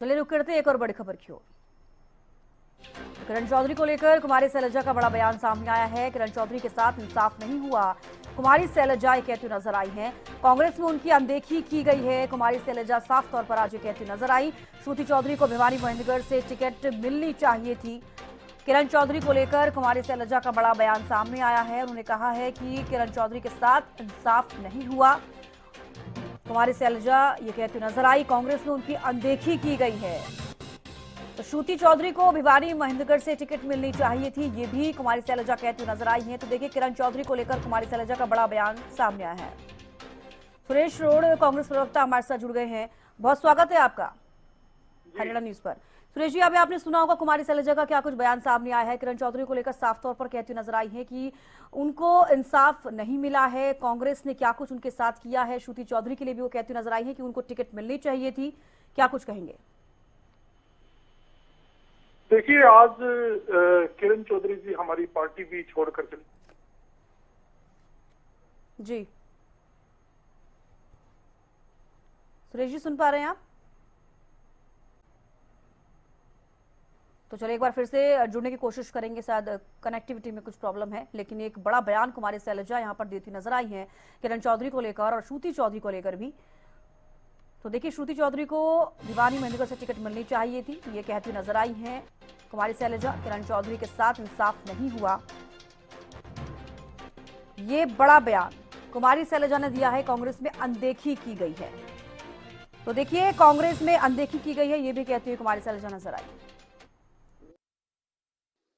चलिए रुक करते हैं एक और बड़ी खबर की ओर। किरण चौधरी को लेकर कुमारी शैलजा का बड़ा बयान सामने आया है। किरण चौधरी के साथ इंसाफ नहीं हुआ, कुमारी शैलजा ये कहती नजर आई हैं। कांग्रेस में उनकी अनदेखी की गई है। कुमारी शैलजा साफ तौर पर आज ये कहती नजर आई। श्रुति चौधरी को भिवानी महेंद्रगढ़ से टिकट मिलनी चाहिए थी। किरण चौधरी को लेकर कुमारी शैलजा का बड़ा बयान सामने आया है। उन्होंने कहा है कि किरण चौधरी के साथ इंसाफ नहीं हुआ। कुमारी शैलजा ये कहती नजर आई, कांग्रेस में उनकी अनदेखी की गई है। तो श्रुति चौधरी को भिवानी महेंद्रगढ़ से टिकट मिलनी चाहिए थी, ये भी कुमारी शैलजा कहती नजर आई है। तो देखिए, किरण चौधरी को लेकर कुमारी शैलजा का बड़ा बयान सामने आया है। सुरेश रोड कांग्रेस प्रवक्ता हमारे साथ जुड़ गए हैं। बहुत स्वागत है आपका हरियाणा न्यूज पर। सुरेश जी, अभी आपने सुना होगा कुमारी शैलजा का क्या कुछ बयान सामने आया है। किरण चौधरी को लेकर साफ तौर पर कहती नजर आई है कि उनको इंसाफ नहीं मिला है, कांग्रेस ने क्या कुछ उनके साथ किया है। श्रुति चौधरी के लिए भी वो कहती नजर आई है कि उनको टिकट मिलनी चाहिए थी। क्या कुछ कहेंगे? देखिए, आज किरण चौधरी जी हमारी पार्टी भी छोड़कर चली जी। सुरेश जी, सुन पा रहे हैं आप? तो चलिए एक बार फिर से जुड़ने की कोशिश करेंगे, शायद कनेक्टिविटी में कुछ प्रॉब्लम है। लेकिन एक बड़ा बयान कुमारी शैलजा यहाँ पर देती नजर आई है किरण चौधरी को लेकर और श्रुति चौधरी को लेकर भी। तो देखिए, श्रुति चौधरी को भिवानी महेंद्रगढ़ से टिकट मिलनी चाहिए थी, ये कहती नजर आई है कुमारी शैलजा। किरण चौधरी के साथ इंसाफ नहीं हुआ, ये बड़ा बयान कुमारी शैलजा ने दिया है। कांग्रेस में अनदेखी की गई है। तो देखिए, कांग्रेस में अनदेखी की गई है, ये भी कहती हुई कुमारी शैलजा नजर आई।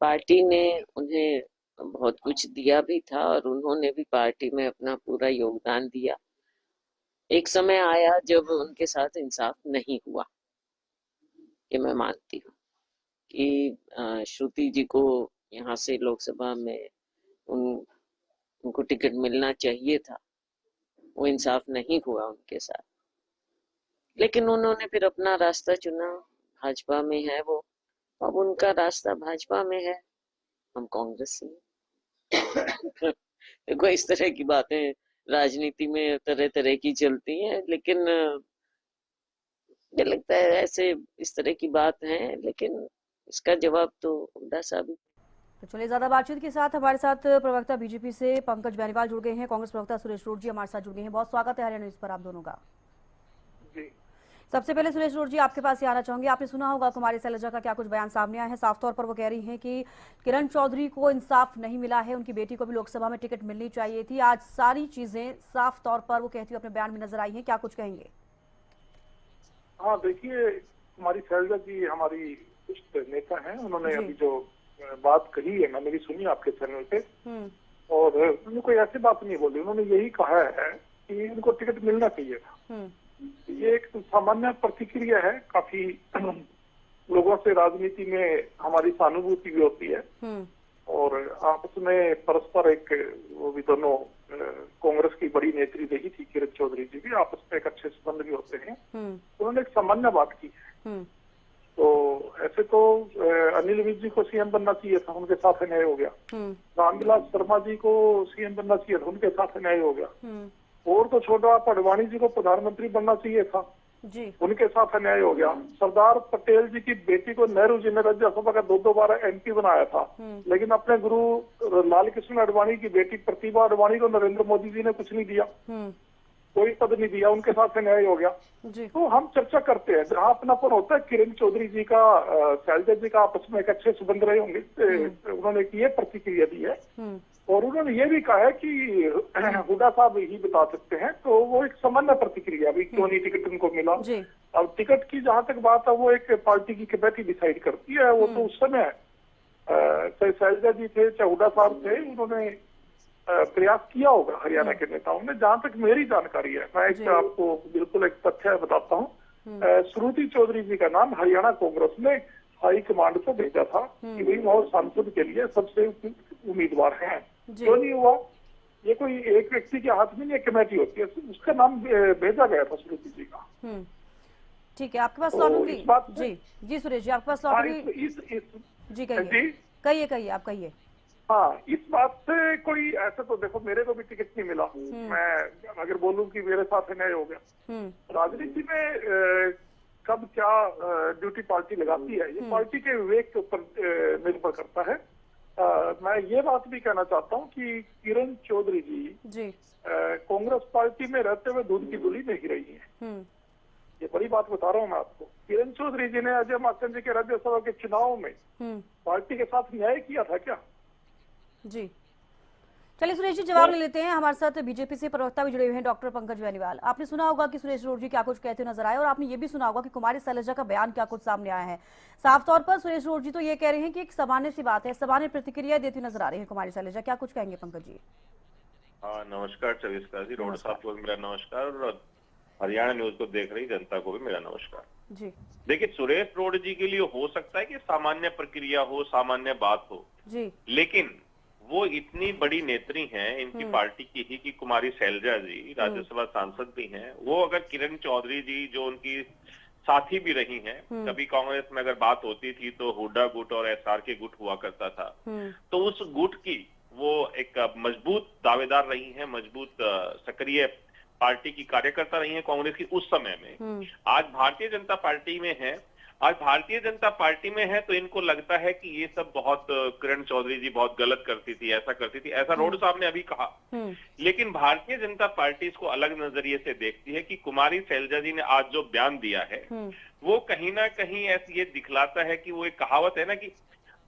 पार्टी ने उन्हें बहुत कुछ दिया भी था और उन्होंने भी पार्टी में अपना पूरा योगदान दिया। एक समय आया जब उनके साथ इंसाफ नहीं हुआ, ये मैं मानती हूँ कि श्रुति जी को यहाँ से लोकसभा में उनको टिकट मिलना चाहिए था। वो इंसाफ नहीं हुआ उनके साथ, लेकिन उन्होंने फिर अपना रास्ता चुना। भाजपा में है वो, अब उनका रास्ता भाजपा में है, हम कांग्रेस में। देखो, इस तरह की बातें राजनीति में तरह तरह की चलती हैं, लेकिन मुझे लगता है ऐसे इस तरह की बात है, लेकिन इसका जवाब तो उम्दा साबित। तो चलिए, ज्यादा बातचीत के साथ हमारे साथ प्रवक्ता बीजेपी से पंकज बेनीवाल जुड़ गए हैं। कांग्रेस प्रवक्ता सुरेश रोड जी हमारे साथ जुड़ गए हैं। बहुत स्वागत है हरियाणा न्यूज पर आप दोनों का। जी। सबसे पहले सुरेश रोड जी, आपके पास ही आना चाहूंगी। आपने सुना होगा कुमारी शैलजा का क्या कुछ बयान सामने आया है। साफ तौर पर वो कह रही हैं कि किरण चौधरी को इंसाफ नहीं मिला है, उनकी बेटी को भी लोकसभा में टिकट मिलनी चाहिए थी। आज सारी चीजें साफ तौर पर वो कहती हुई अपने बयान में नजर आई है। क्या कुछ कहेंगे? हाँ, देखिए, कुमारी शैलजा जी हमारी कुछ नेता हैं। उन्होंने अभी जो बात कही है, मैंने भी सुनी आपके चैनल पे, और उन्होंने कोई ऐसी बात नहीं बोली। उन्होंने यही कहा है कि उनको टिकट मिलना चाहिए था। ये एक सामान्य प्रतिक्रिया है। काफी लोगों से राजनीति में हमारी सहानुभूति भी होती है और आपस में परस्पर एक, वो भी दोनों कांग्रेस की बड़ी नेत्री रही थी किरण चौधरी जी भी, आपस में एक अच्छे संबंध भी होते हैं। उन्होंने एक सामान्य बात की। तो ऐसे तो अनिल विज जी को सीएम बनना चाहिए था, उनके साथ न्याय हो गया। रामविलास शर्मा जी को सीएम बनना चाहिए था, उनके साथ न्याय हो गया। और तो छोटा, अडवाणी जी को प्रधानमंत्री बनना चाहिए था जी, उनके साथ अन्याय हो गया। सरदार पटेल जी की बेटी को नेहरू जी ने राज्यसभा का 2 बार एमपी बनाया था, लेकिन अपने गुरु लाल कृष्ण आडवाणी की बेटी प्रतिभा आडवाणी को नरेंद्र मोदी जी ने कुछ नहीं दिया, कोई पद नहीं दिया, उनके साथ अन्याय हो गया जी। तो हम चर्चा करते हैं जहाँ अपनापन होता है। किरण चौधरी जी का शैलजा जी का आपस में एक अच्छे संबंध रहे होंगे, उन्होंने ये प्रतिक्रिया दी है। और उन्होंने ये भी कहा है कि हुड्डा साहब ही बता सकते हैं। तो वो एक सामान्य प्रतिक्रिया भी, क्यों नहीं टिकट उनको मिला। अब टिकट की जहां तक बात है, वो एक पार्टी की कमेटी डिसाइड करती है। वो तो उस समय चाहे शैलजा जी थे चाहे हुड्डा साहब थे, उन्होंने प्रयास किया होगा हरियाणा के नेताओं ने। जहां तक मेरी जानकारी है, मैं एक आपको बिल्कुल एक तथ्य बताता हूँ। श्रुति चौधरी जी का नाम हरियाणा कांग्रेस ने हाई कमांड को भेजा था कि भाई वो सांसद के लिए सबसे उम्मीदवार हैं। क्यों नहीं हुआ? ये कोई एक व्यक्ति के हाथ में नहीं, एक कमेटी होती है, उसका नाम भेजा गया था श्रुति जी का। ठीक है, आपके पास लौटूंगी जी। जी सुरेश जी, आपके पास लौटूंगी जी। कहिए आप कहिए। हाँ, इस बात से कोई ऐसा, तो देखो मेरे को भी टिकट नहीं मिला। मैं अगर बोलूं कि मेरे साथ अन्याय हो गया, राजनीति में कब क्या ड्यूटी पार्टी लगाती है, ये पार्टी के विवेक के ऊपर निर्भर करता है। मैं ये बात भी कहना चाहता हूँ कि किरण चौधरी जी कांग्रेस पार्टी में रहते हुए दूध की धुली नहीं रही है। ये बड़ी बात बता रहा हूँ मैं आपको। किरण चौधरी जी ने अजय माकन जी के राज्यसभा के चुनाव में पार्टी के साथ न्याय किया था क्या? जी चलिए सुरेश जी जवाब ले लेते हैं। हमारे साथ बीजेपी से प्रवक्ता भी जुड़े हुए हैं डॉक्टर पंकज बेनीवाल। आपने सुना होगा कि सुरेश रोड जी क्या कुछ कहते नजर आए और आपने ये भी सुना होगा कि कुमारी शैलजा का बयान क्या कुछ सामने आया है। साफ तौर पर सुरेश रोड जी तो ये कह रहे हैं कि एक सामान्य सी बात है, सामान्य प्रतिक्रिया देती नजर आ रही है कुमारी शैलजा। क्या कुछ कहेंगे पंकज जी? हाँ नमस्कार चविस्कार जी, रोड साहब को भी मेरा नमस्कार और हरियाणा न्यूज को देख रही जनता को भी मेरा नमस्कार जी। देखिए सुरेश रोड जी के लिए हो सकता है कि सामान्य प्रक्रिया हो, सामान्य बात हो जी, लेकिन वो इतनी बड़ी नेत्री हैं इनकी पार्टी की ही कि कुमारी शैलजा जी राज्यसभा सांसद भी हैं। वो अगर किरण चौधरी जी जो उनकी साथी भी रही हैं, कभी कांग्रेस में अगर बात होती थी तो हुड्डा गुट और एसआर के गुट हुआ करता था, तो उस गुट की वो एक मजबूत दावेदार रही हैं, मजबूत सक्रिय पार्टी की कार्यकर्ता रही हैं कांग्रेस की उस समय में। आज भारतीय जनता पार्टी में है, आज भारतीय जनता पार्टी में है तो इनको लगता है कि ये सब बहुत किरण चौधरी जी बहुत गलत करती थी, ऐसा करती थी, ऐसा रोड साहब ने अभी कहा। लेकिन भारतीय जनता पार्टी इसको अलग नजरिए से देखती है कि कुमारी शैलजा जी ने आज जो बयान दिया है वो कहीं ना कहीं ऐसे ये दिखलाता है कि वो एक कहावत है ना कि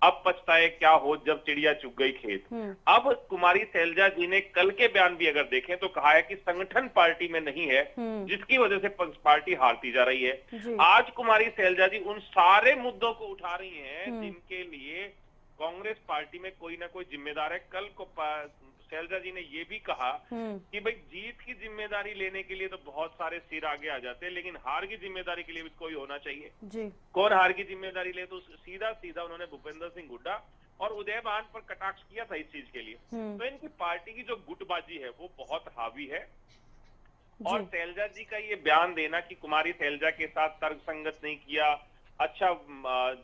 अब पछताए क्या हो जब चिड़िया चुग गई खेत। अब कुमारी शैलजा जी ने कल के बयान भी अगर देखें तो कहा है कि संगठन पार्टी में नहीं है जिसकी वजह से पार्टी हारती जा रही है। आज कुमारी शैलजा जी उन सारे मुद्दों को उठा रही हैं जिनके लिए कांग्रेस पार्टी में कोई ना कोई जिम्मेदार है। कल को शैलजा जी ने ये भी कहा कि भाई जीत की जिम्मेदारी लेने के लिए तो बहुत सारे सिर आगे आ जाते हैं, लेकिन हार की जिम्मेदारी के लिए भी कोई होना चाहिए जी। कौन हार की जिम्मेदारी ले? तो सीधा सीधा उन्होंने भूपेंद्र सिंह हुड्डा और उदयभान पर कटाक्ष किया था इस चीज के लिए। तो इनकी पार्टी की जो गुटबाजी है वो बहुत हावी है और शैलजा जी का ये बयान देना कि कुमारी शैलजा के साथ तर्कसंगत नहीं किया, अच्छा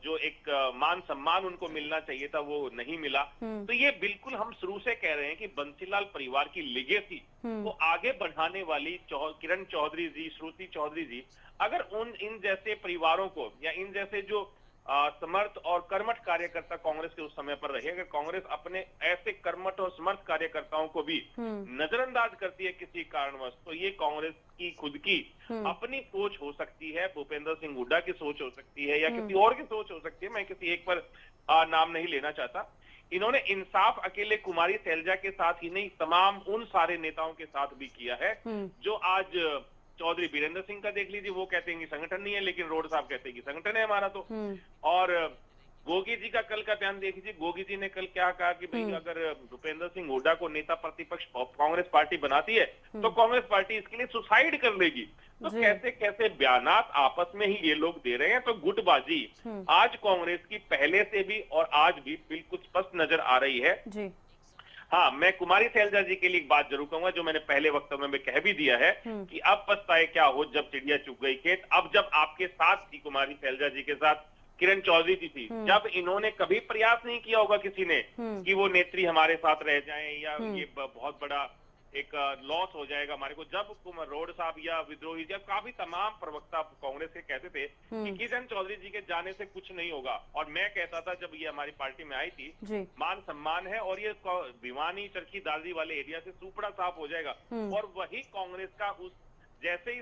जो एक मान सम्मान उनको मिलना चाहिए था वो नहीं मिला, तो ये बिल्कुल हम शुरू से कह रहे हैं कि बंसीलाल परिवार की लेगेसी वो आगे बढ़ाने वाली किरण चौधरी जी, श्रुति चौधरी जी अगर इन जैसे परिवारों को या इन जैसे जो समर्थ और कर्मठ कार्यकर्ता कांग्रेस के उस समय पर रहे, अगर कांग्रेस अपने ऐसे कर्मठ और समर्थ कार्यकर्ताओं को भी नजरअंदाज करती है किसी कारणवश, तो ये कांग्रेस की खुद की अपनी सोच हो सकती है, भूपेंद्र सिंह हुड्डा की सोच हो सकती है या किसी और की सोच हो सकती है। मैं किसी एक पर नाम नहीं लेना चाहता। इन्होंने इंसाफ अकेले कुमारी शैलजा के साथ ही नहीं तमाम उन सारे नेताओं के साथ भी किया है जो आज चौधरी बीरेंद्र सिंह का देख लीजिए, वो कहते हैं कि संगठन नहीं है, लेकिन रोड साहब कहते हैं कि संगठन है हमारा। तो और गोगी जी का कल का बयान देख लीजिए, गोगी जी ने कल क्या कहा कि भाई अगर भूपेंद्र सिंह हुड्डा को नेता प्रतिपक्ष कांग्रेस पार्टी बनाती है तो कांग्रेस पार्टी इसके लिए सुसाइड कर लेगी। तो कैसे कैसे बयानात आपस में ही ये लोग दे रहे हैं। तो गुटबाजी आज कांग्रेस की पहले से भी और आज भी बिल्कुल स्पष्ट नजर आ रही है जी। हाँ, मैं कुमारी शैलजा जी के लिए एक बात जरूर कहूंगा जो मैंने पहले वक्तव्य में कह भी दिया है कि अब पछताए क्या हो जब चिड़िया चुग गई खेत। अब जब आपके साथ थी कुमारी शैलजा जी के साथ किरण चौधरी जी थी, जब इन्होंने कभी प्रयास नहीं किया होगा किसी ने कि वो नेत्री हमारे साथ रह जाएं या ये बहुत बड़ा एक लॉस हो जाएगा हमारे को। जब रोड साहब या विद्रोही या काफी तमाम प्रवक्ता कांग्रेस के कहते थे कि किरण चौधरी जी के जाने से कुछ नहीं होगा, और मैं कहता था जब ये हमारी पार्टी में आई थी मान सम्मान है और ये भिवानी चरखी दादरी वाले एरिया से सुपड़ा साफ हो जाएगा। और वही कांग्रेस का उस जैसे ही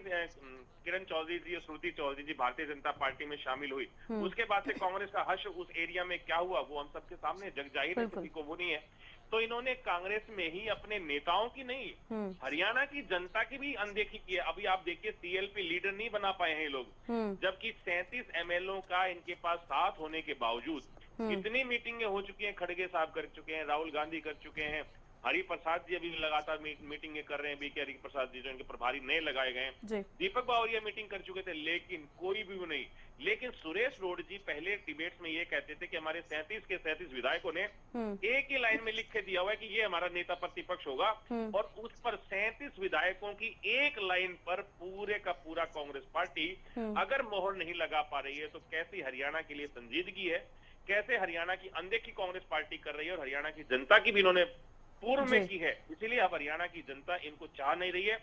किरण चौधरी जी, श्रुति चौधरी जी भारतीय जनता पार्टी में शामिल हुई, उसके बाद से कांग्रेस का हर्ष उस एरिया में क्या हुआ वो हम सबके सामने जग जाहिर है, किसी को वो नहीं है। तो इन्होंने कांग्रेस में ही अपने नेताओं की नहीं हरियाणा की जनता की भी अनदेखी की है। अभी आप देखिए सीएलपी लीडर नहीं बना पाए हैं ये लोग, जबकि 37 एमएलओ का इनके पास साथ होने के बावजूद कितनी मीटिंगें हो चुकी हैं, खड़गे साहब कर चुके हैं, राहुल गांधी कर चुके हैं, हरि प्रसाद जी अभी लगातार मीटिंगें कर रहे हैं, बीके हरि प्रसाद जी जो इनके प्रभारी नए लगाए गए हैं, दीपक बावरिया मीटिंग कर चुके थे, लेकिन कोई भी वो नहीं। लेकिन सुरेश रोड जी पहले डिबेट्स में ये कहते थे कि हमारे 37 के 37 विधायकों ने एक ही लाइन में लिख के दिया हुआ है कि ये हमारा नेता प्रतिपक्ष होगा, और उस पर 37 विधायकों की एक लाइन पर पूरे का पूरा कांग्रेस पार्टी अगर मोहर नहीं लगा पा रही है तो कैसी हरियाणा के लिए संजीदगी है, कैसे हरियाणा की अनदेखी कांग्रेस पार्टी कर रही है और हरियाणा की जनता की भी इन्होंने पूर्व में की है। इसीलिए अब हरियाणा की जनता इनको चाह नहीं रही है।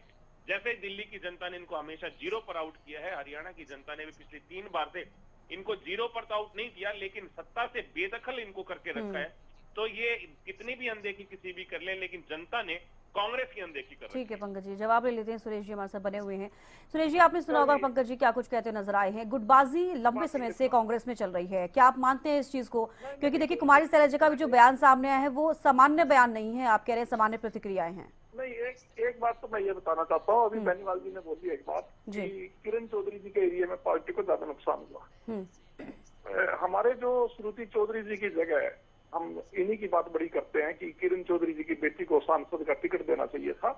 जैसे दिल्ली की जनता ने इनको हमेशा 0 पर आउट किया है, हरियाणा की जनता ने भी पिछले 3 बार से इनको 0 पर तो आउट नहीं किया, लेकिन सत्ता से बेदखल इनको करके रखा है। तो ये कितनी भी अनदेखी किसी भी कर ले, लेकिन जनता ने कांग्रेस की अनदेखी कर रखी है। ठीक है पंकज जी, जवाब ले लेते हैं। सुरेश जी हमारे साथ बने हुए हैं। सुरेश जी, आपने सुना होगा पंकज जी क्या कुछ कहते नजर आए हैं। गुटबाजी लंबे समय से कांग्रेस में चल रही है, क्या आप मानते हैं इस चीज को? क्योंकि देखिए कुमारी शैलजा का भी जो बयान सामने आया है वो सामान्य बयान नहीं है, आप कह रहे हैं सामान्य प्रतिक्रियाएं हैं। नहीं, एक बात तो मैं ये बताना चाहता हूँ, अभी बेनीवाल जी ने बोली एक बात कि किरण चौधरी जी के एरिया में पार्टी को ज्यादा नुकसान हुआ। हमारे जो श्रुति चौधरी जी की जगह है, हम इन्हीं की बात बड़ी करते हैं कि किरण चौधरी जी की बेटी को सांसद का टिकट देना चाहिए था।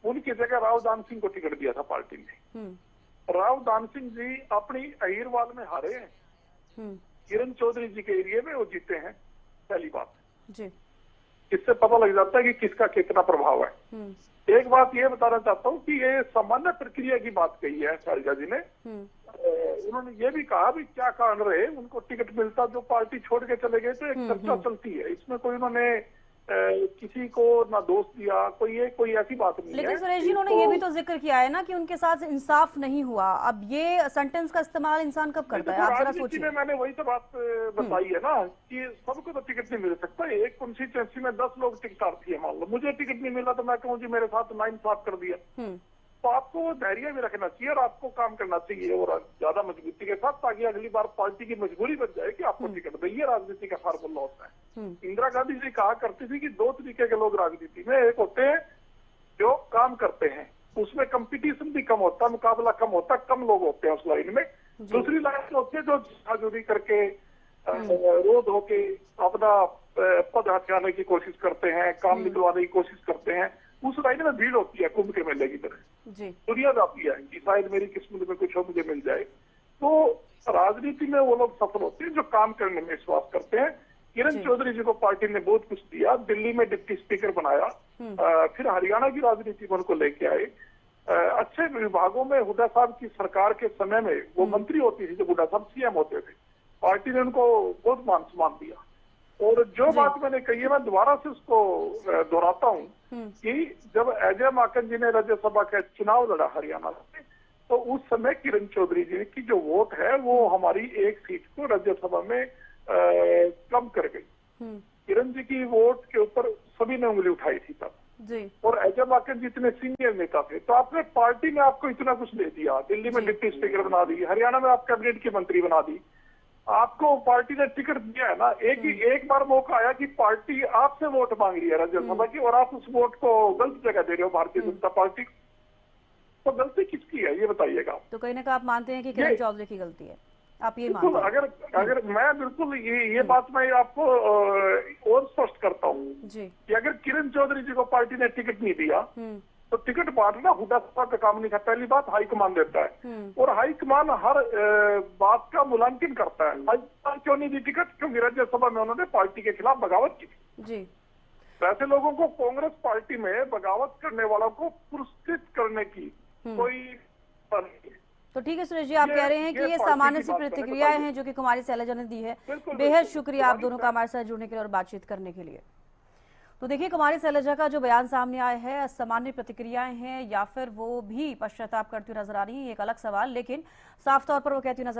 उनकी जगह राव दान सिंह को टिकट दिया था पार्टी ने। राव दान सिंह जी अपनी अहिरवाल में हारे हैं, किरण चौधरी जी के एरिया में वो जीते हैं। पहली बात जी, इससे पता लग जाता है कि किसका कितना प्रभाव है। एक बात ये बताना चाहता हूँ कि ये सामान्य प्रक्रिया की बात कही है शैलजा जी ने। उन्होंने ये भी कहा भी क्या कारण रहे उनको टिकट मिलता, जो पार्टी छोड़ के चले गए, तो एक चर्चा चलती है। इसमें कोई उन्होंने किसी को ना दोष दिया, कोई ऐसी बात नहीं है। लेकिन सुरेश जी उन्होंने ये भी तो जिक्र किया है ना कि उनके साथ इंसाफ नहीं हुआ। अब ये सेंटेंस का इस्तेमाल इंसान कब करता है, आप जरा सोचिए। मैंने वही तो बात बताई है ना कि सबको तो टिकट नहीं मिल सकता। एक कॉन्स्टिट्यूएंसी में 10 लोग टिकटार्थी है, मान लो मुझे टिकट नहीं मिला तो मैं कहूँ जी मेरे साथ नाइंसाफ कर दिया। तो आपको धैर्य भी रखना चाहिए और आपको काम करना चाहिए और ज्यादा मजबूती के साथ, ताकि अगली बार पार्टी की मजबूरी बन जाए कि आपको टिकट दे। ये राजनीति का फार्मूला होता है। इंदिरा गांधी जी कहा करती थी कि 2 तरीके के लोग राजनीति में, एक होते हैं जो काम करते हैं, उसमें कंपटीशन भी कम होता है, मुकाबला कम होता है, कम लोग होते हैं उस लाइन में। दूसरी लाइन होती है जो झाजूरी करके रोध होके अपना पद हथियाने की कोशिश करते हैं, काम निकलवाने की कोशिश करते हैं। उस लाइन में भीड़ होती है कुंभ के मेले की तरह, दुनिया जाती है कि शायद मेरी किस्मत में कुछ हो, मुझे मिल जाए। तो राजनीति में वो लोग सफल होते हैं जो काम करने में विश्वास करते हैं। किरण चौधरी जी को पार्टी ने बहुत कुछ दिया, दिल्ली में डिप्टी स्पीकर बनाया, फिर हरियाणा की राजनीति में उनको लेके आए। अच्छे विभागों में हुड्डा साहब की सरकार के समय में वो मंत्री होती थी, जब हुड्डा साहब सीएम होते थे, पार्टी ने उनको बहुत मान सम्मान दिया। और जो बात मैंने कही है मैं दोबारा से उसको दोहराता हूँ कि जब अजय माकन जी ने राज्यसभा का चुनाव लड़ा हरियाणा से, तो उस समय किरण चौधरी जी की जो वोट है वो हमारी एक सीट को राज्यसभा में कम कर गई। किरण जी की वोट के ऊपर सभी ने उंगली उठाई थी तब जी। और अजय माकन जी इतने सीनियर नेता थे, तो आपने पार्टी ने आपको इतना कुछ दे दिया, दिल्ली में डिप्टी स्पीकर बना दी, हरियाणा में आप कैबिनेट की मंत्री बना दी, आपको पार्टी ने टिकट दिया है ना। एक बार मौका आया कि पार्टी आपसे वोट मांग रही है राज्यसभा की और आप उस वोट को गलत जगह दे रहे हो भारतीय जनता पार्टी। तो गलती किसकी है ये बताइएगा। तो कहीं ना कहीं आप मानते हैं कि किरण चौधरी की गलती है, आप ये मानते हैं? अगर मैं बिल्कुल ये बात मैं आपको और स्पष्ट करता हूँ कि अगर किरण चौधरी जी को पार्टी ने टिकट नहीं दिया तो टिकट बांटना हुड्डा साहब का काम नहीं था। पहली बात हाईकमान देता है और हाईकमान हर बात का मूल्यांकन करता है। हाईकमान क्यों नहीं दी टिकट? क्योंकि राज्यसभा में उन्होंने पार्टी के खिलाफ बगावत की जी। वैसे लोगों को कांग्रेस पार्टी में बगावत करने वालों को पुरस्कृत करने की कोई तो ठीक है सुरेश जी, आप कह रहे हैं कि ये सामान्य सी प्रतिक्रियाएं हैं जो कि कुमारी शैलजा ने दी है। बेहद शुक्रिया आप दोनों का हमारे साथ जुड़ने के लिए और बातचीत करने के लिए। तो देखिए कुमारी शैलजा का जो बयान सामने आया है सामान्य प्रतिक्रियाएं हैं या फिर वो भी पश्चाताप करती हुई नजर आ रही है, एक अलग सवाल, लेकिन साफ तौर पर वो कहती हुई नजर